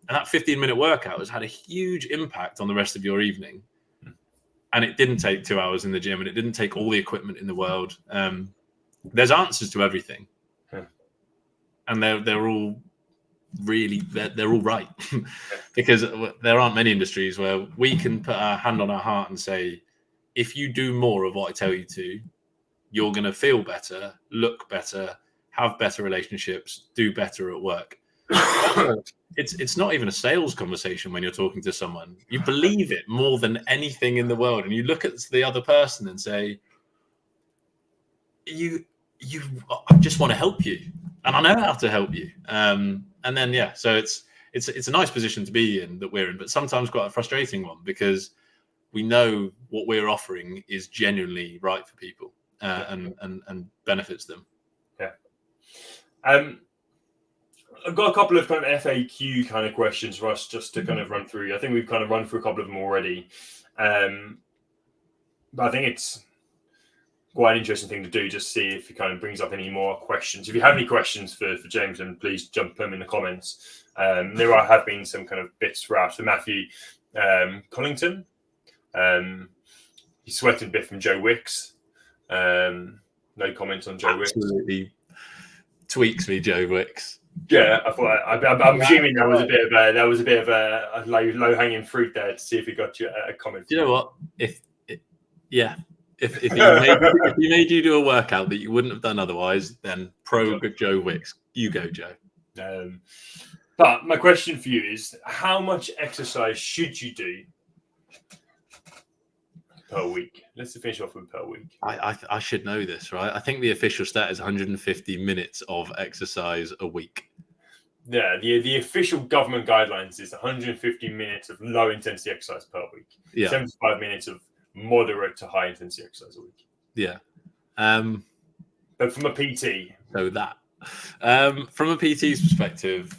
And that 15-minute workout has had a huge impact on the rest of your evening. And it didn't take 2 hours in the gym, and it didn't take all the equipment in the world. There's answers to everything, and they're all really they're all right because there aren't many industries where we can put our hand on our heart and say, if you do more of what I tell you to, you're going to feel better, look better, have better relationships, do better at work. It's not even a sales conversation when you're talking to someone. You believe it more than anything in the world, and you look at the other person and say, I just want to help you, and I know how to help you. And then so it's a nice position to be in that we're in, but sometimes quite a frustrating one because we know what we're offering is genuinely right for people and benefits them. Yeah. I've got a couple of kind of FAQ kind of questions for us just to kind of run through. I think we've kind of run through a couple of them already. But I think it's quite an interesting thing to do, just see if it kind of brings up any more questions. If you have any questions for James, then please jump them in the comments. There have been some kind of bits throughout. So Matthew Collington, he sweated a bit from Joe Wicks. No comments on Joe Wicks. Absolutely tweaks me, Joe Wicks. Yeah, I thought I'm assuming that was a bit of a low hanging fruit there to see if he got you a comment. Do you know what? If he made you do a workout that you wouldn't have done otherwise, then Joe Wicks. You go, Joe. But my question for you is, how much exercise should you do per week? Let's finish off with per week. I should know this, right? I think the official stat is 150 minutes of exercise a week. Yeah, the official government guidelines is 150 minutes of low intensity exercise per week. Yeah. 75 minutes of moderate to high intensity exercise a week. Yeah. But from a PT. So that. From a PT's perspective,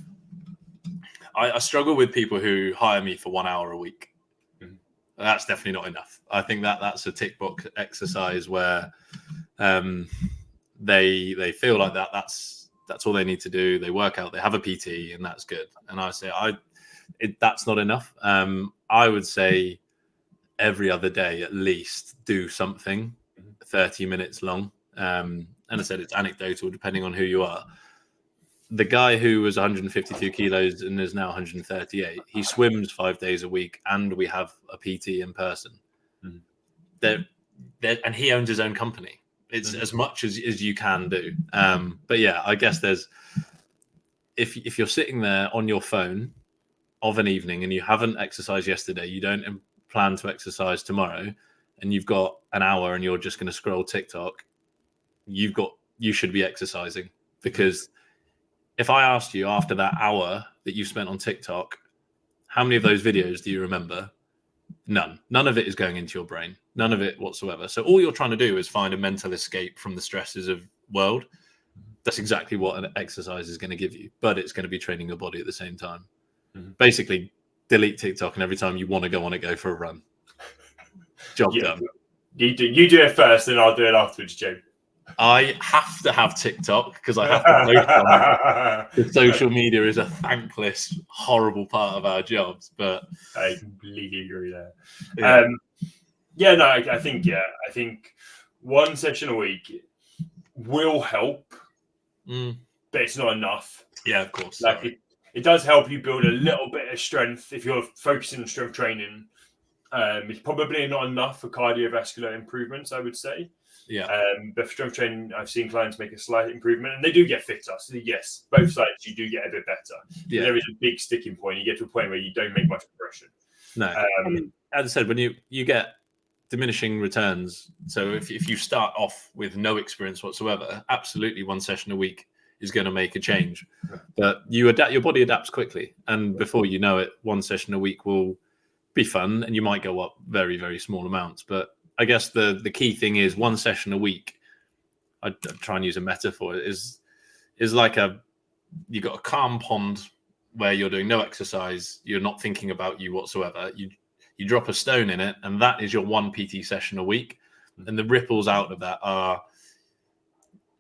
I struggle with people who hire me for 1 hour a week. That's definitely not enough. I think that's a tick box exercise where they feel like that's all they need to do. They work out, they have a PT, and that's good. And I say that's not enough. I would say every other day at least do something 30 minutes long. And I said it's anecdotal depending on who you are. The guy who was 152 kilos and is now 138, he swims 5 days a week, and we have a PT in person. And he owns his own company. It's as much as you can do. But yeah, I guess if you're sitting there on your phone of an evening and you haven't exercised yesterday, you don't plan to exercise tomorrow, and you've got an hour and you're just going to scroll TikTok, you should be exercising. Because if I asked you after that hour that you spent on TikTok, how many of those videos do you remember? None of it is going into your brain, none of it whatsoever. So all you're trying to do is find a mental escape from the stresses of world. That's exactly what an exercise is going to give you, but it's going to be training your body at the same time. Basically delete TikTok, and every time you want to go on it, go for a run. Job done. You do it first, and I'll do it afterwards, Joe. I have to have TikTok because I have to post on it. The social media is a thankless, horrible part of our jobs, but I completely agree there. Yeah. I think one session a week will help, but it's not enough. Yeah, of course. It does help you build a little bit of strength if you're focusing on strength training. It's probably not enough for cardiovascular improvements, I would say. Yeah. But for strength training, I've seen clients make a slight improvement, and they do get fitter. So yes, both sides, you do get a bit better. Yeah. There is a big sticking point. You get to a point where you don't make much progression. No. As I said, when you get diminishing returns, so if you start off with no experience whatsoever, absolutely one session a week is going to make a change. But your body adapts quickly, and before you know it, one session a week will be fun, and you might go up very, very small amounts. But I guess the key thing is one session a week. I'd try and use a metaphor. Is like you got a calm pond where you're doing no exercise. You're not thinking about you whatsoever. You drop a stone in it, and that is your one PT session a week. And the ripples out of that are,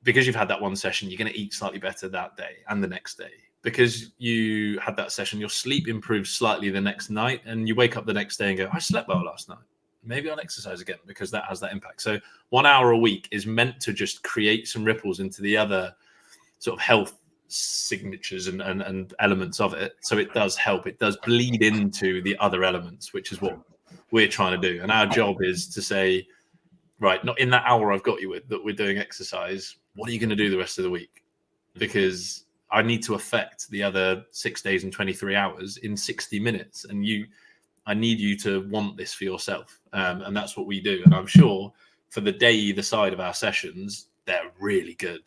because you've had that one session, you're going to eat slightly better that day and the next day. Because you had that session, your sleep improves slightly the next night, and you wake up the next day and go, I slept well last night. Maybe I'll exercise again, because that has that impact. So 1 hour a week is meant to just create some ripples into the other sort of health signatures and elements of it. So it does help. It does bleed into the other elements, which is what we're trying to do. And our job is to say, right, not in that hour I've got you with that we're doing exercise, what are you going to do the rest of the week? Because I need to affect the other 6 days and 23 hours in 60 minutes. And I need you to want this for yourself. And that's what we do. And I'm sure for the day either side of our sessions, they're really good.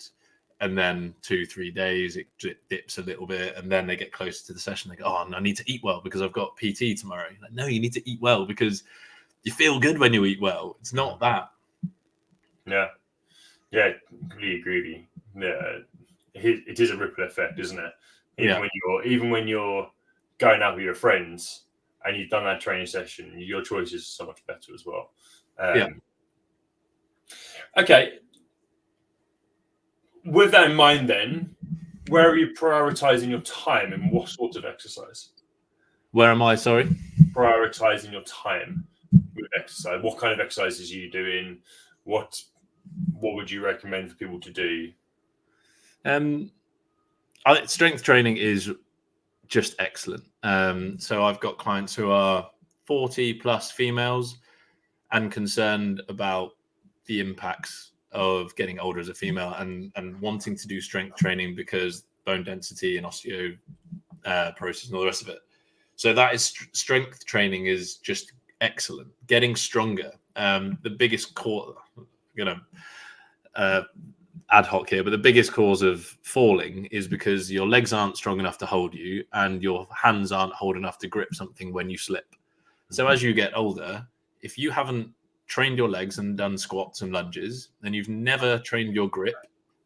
And then 2-3 days, it dips a little bit. And then they get closer to the session. They go, I need to eat well because I've got PT tomorrow. Like, no, you need to eat well because you feel good when you eat well. It's not that. Yeah, completely agree with you. Yeah, it is a ripple effect, isn't it? Even when you're going out with your friends and you've done that training session, your choice is so much better as well. Okay. With that in mind, then, where are you prioritizing your time and what sort of exercise? Where am I? Sorry, prioritizing your time with exercise. What kind of exercises are you doing? What would you recommend for people to do? Strength training is just excellent. So I've got clients who are 40 plus females and concerned about the impacts of getting older as a female and wanting to do strength training because bone density and osteoporosis and all the rest of it. So that is strength training is just excellent. Getting stronger. The biggest cause, ad hoc here, but the biggest cause of falling is because your legs aren't strong enough to hold you and your hands aren't hold enough to grip something when you slip. So as you get older, if you haven't trained your legs and done squats and lunges, then you've never trained your grip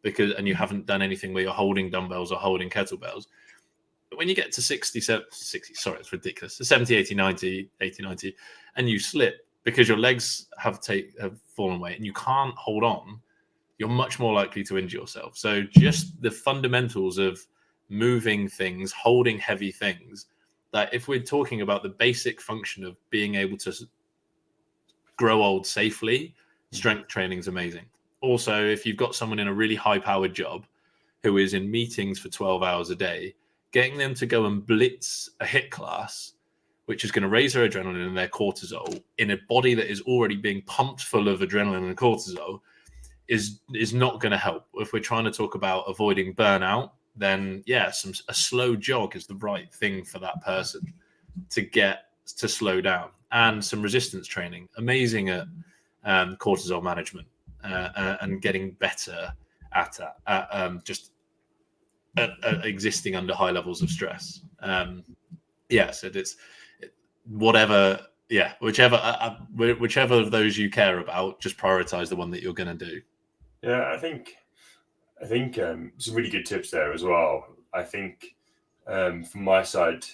and you haven't done anything where you're holding dumbbells or holding kettlebells, when you get to 60, sorry, it's ridiculous, 70, 80, 90, and you slip because your legs have fallen away and you can't hold on, you're much more likely to injure yourself. So just the fundamentals of moving things, holding heavy things, that if we're talking about the basic function of being able to grow old safely, strength training is amazing. Also, if you've got someone in a really high-powered job who is in meetings for 12 hours a day, getting them to go and blitz a HIIT class, which is going to raise their adrenaline and their cortisol in a body that is already being pumped full of adrenaline and cortisol, is not going to help. If we're trying to talk about avoiding burnout, then a slow jog is the right thing for that person to get to slow down. And some resistance training, amazing at cortisol management and getting better at just at existing under high levels of stress. So it's whichever of those you care about, just prioritize the one that you're going to do. Yeah, I think some really good tips there as well. I think from my side,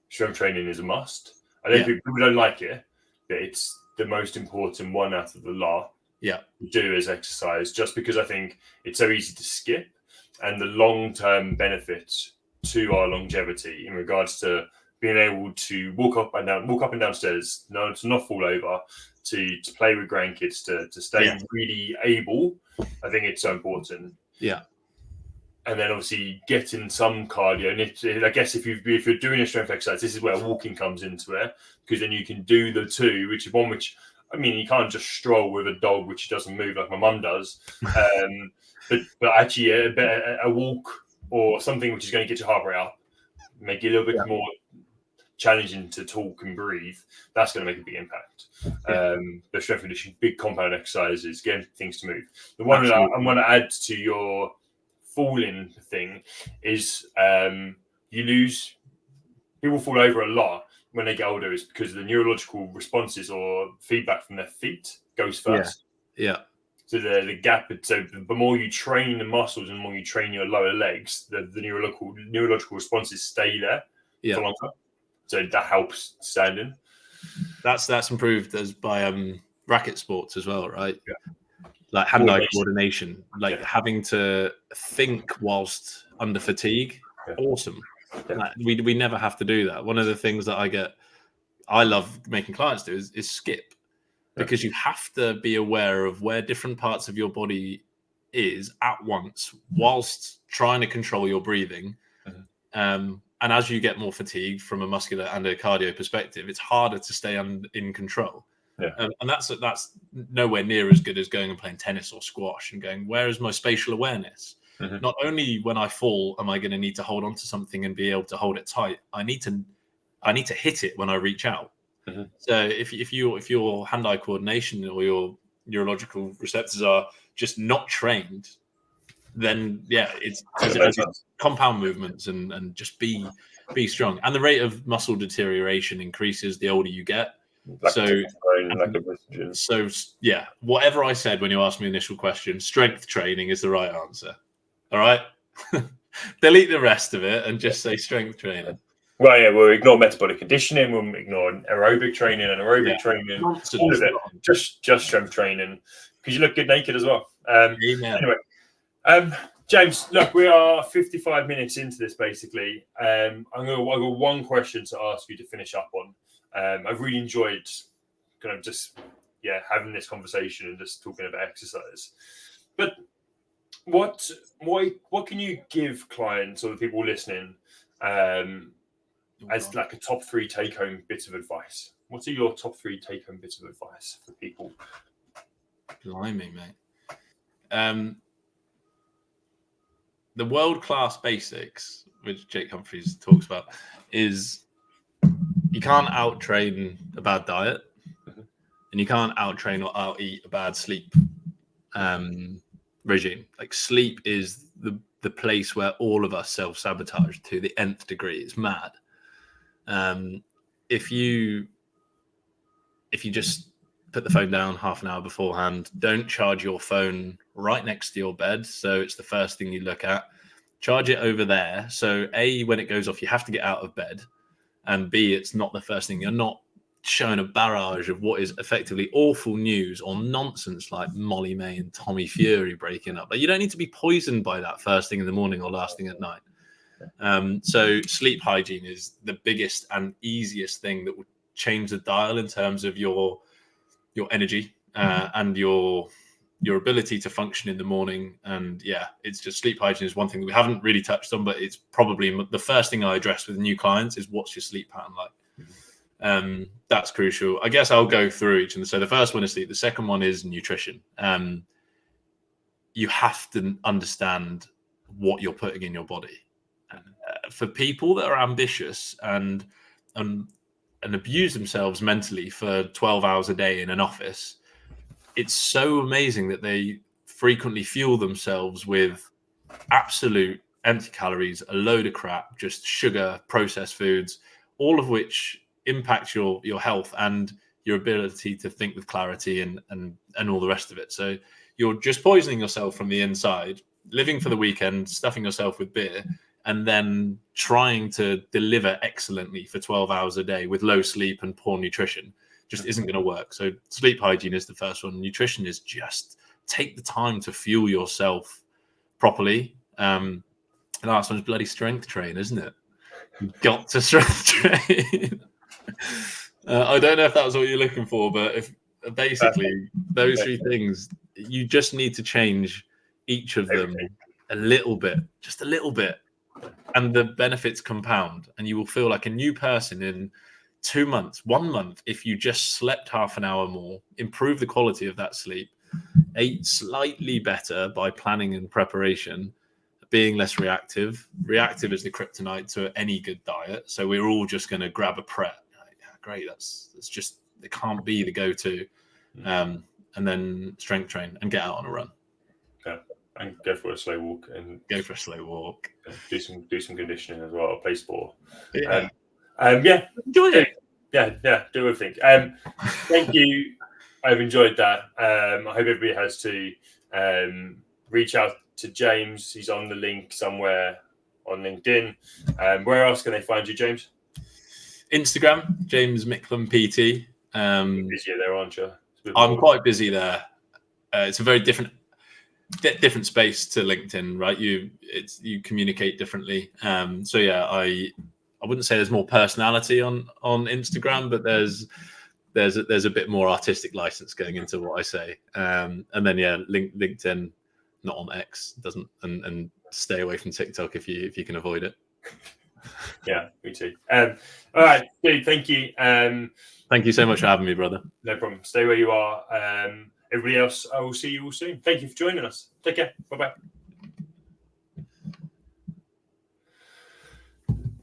strength training is a must. I don't think people don't like it, but it's the most important one out of the lot to do as exercise, just because I think it's so easy to skip, and the long-term benefits to our longevity in regards to being able to walk up and down stairs, to not fall over, to play with grandkids, to stay really able. I think it's so important. Yeah. And then obviously getting some cardio. And I guess if you're doing a strength exercise, this is where walking comes into it, because then you can do the two, which is one which, I mean, you can't just stroll with a dog which doesn't move like my mum does. But actually a walk or something which is going to get your heart rate up, make it a little bit more challenging to talk and breathe, that's going to make a big impact. The strength conditioning, big compound exercises, getting things to move. The one that I want to add to your falling thing is people fall over a lot when they get older is because the neurological responses or feedback from their feet goes first. Yeah. So the gap, so the more you train the muscles and the more you train your lower legs, the neurological responses stay there for longer. So that helps standing. That's improved as by racket sports as well, right? Yeah. Like hand-eye coordination, like having to think whilst under fatigue. Yeah. Awesome. Yeah. Like, we never have to do that. One of the things that I love making clients do is skip, because you have to be aware of where different parts of your body is at once whilst trying to control your breathing. Mm-hmm. And as you get more fatigued from a muscular and a cardio perspective, it's harder to stay in control. Yeah. And that's nowhere near as good as going and playing tennis or squash and going, where is my spatial awareness? Mm-hmm. Not only when I fall am I going to need to hold on to something and be able to hold it tight, I need to hit it when I reach out. Mm-hmm. So if your hand-eye coordination or your neurological receptors are just not trained, then it's compound movements and just be strong. And the rate of muscle deterioration increases the older you get. Whatever I said when you asked me the initial question, strength training is the right answer. All right. Delete the rest of it and just say strength training. Well, yeah, we'll ignore metabolic conditioning, we'll ignore aerobic training and training, nonsense. All of it, just strength training, because you look good naked as well. Anyway, James, look, we are 55 minutes into this basically. I've got one question to ask you to finish up on. I've really enjoyed kind of just having this conversation and just talking about exercise. But what can you give clients or the people listening as like a top 3 take-home bits of advice? What are your top 3 take-home bits of advice for people? Blimey, mate. The world-class basics, which Jake Humphries talks about, is you can't out-train a bad diet, and you can't out-train or out-eat a bad sleep regime. Like, sleep is the place where all of us self-sabotage to the nth degree. It's mad. If you just put the phone down half an hour beforehand, don't charge your phone right next to your bed, so it's the first thing you look at. charge it over there. So A, when it goes off, you have to get out of bed, and B, it's not the first thing. You're not shown a barrage of what is effectively awful news or nonsense like Molly May and Tommy Fury breaking up. Like, you don't need to be poisoned by that first thing in the morning or last thing at night. So sleep hygiene is the biggest and easiest thing that would change the dial in terms of your energy and your ability to function in the morning. And yeah, it's just sleep hygiene is one thing that we haven't really touched on, but it's probably the first thing I address with new clients is, what's your sleep pattern like? That's crucial. I guess I'll go through each. And so the first one is sleep. The second one is nutrition. You have to understand what you're putting in your body. For people that are ambitious and abuse themselves mentally for 12 hours a day in an office, it's so amazing that they frequently fuel themselves with absolute empty calories, a load of crap, just sugar, processed foods, all of which impact your health and your ability to think with clarity and all the rest of it. So you're just poisoning yourself from the inside, living for the weekend, stuffing yourself with beer, and then trying to deliver excellently for 12 hours a day with low sleep and poor nutrition just isn't going to work. So sleep hygiene is the first one. Nutrition is just take the time to fuel yourself properly. The last one is bloody strength train, isn't it? You've got to strength train. I don't know if that was what you're looking for, but if basically those three things, you just need to change each of them a little bit, just a little bit, and the benefits compound, and you will feel like a new person in 2 months, 1 month, if you just slept half an hour more, improve the quality of that sleep, ate slightly better by planning and preparation, being less reactive. Reactive is the kryptonite to any good diet. So we're all just going to grab a Pret. Yeah, great. That's just, it can't be the go-to. And then strength train and get out on a run. Yeah, and go for a slow walk and go for a slow walk. Do some conditioning as well. Play sport. Yeah. Enjoy it. Yeah. Do everything. Thank you. I've enjoyed that. I hope everybody has to reach out to James. He's on the link somewhere on LinkedIn. Where else can they find you, James? Instagram, James Micklem PT. Busier there, aren't you? I'm quite busy there. It's a very different space to LinkedIn, right? You communicate differently. So yeah, I wouldn't say there's more personality on Instagram, but there's a bit more artistic license going into what I say. And then yeah, LinkedIn, not on X, doesn't, and stay away from TikTok if you can avoid it. Yeah, me too. All right, dude, thank you. Thank you so much for having me, brother. No problem. Stay where you are. Everybody else, I will see you all soon. Thank you for joining us. Take care. Bye-bye.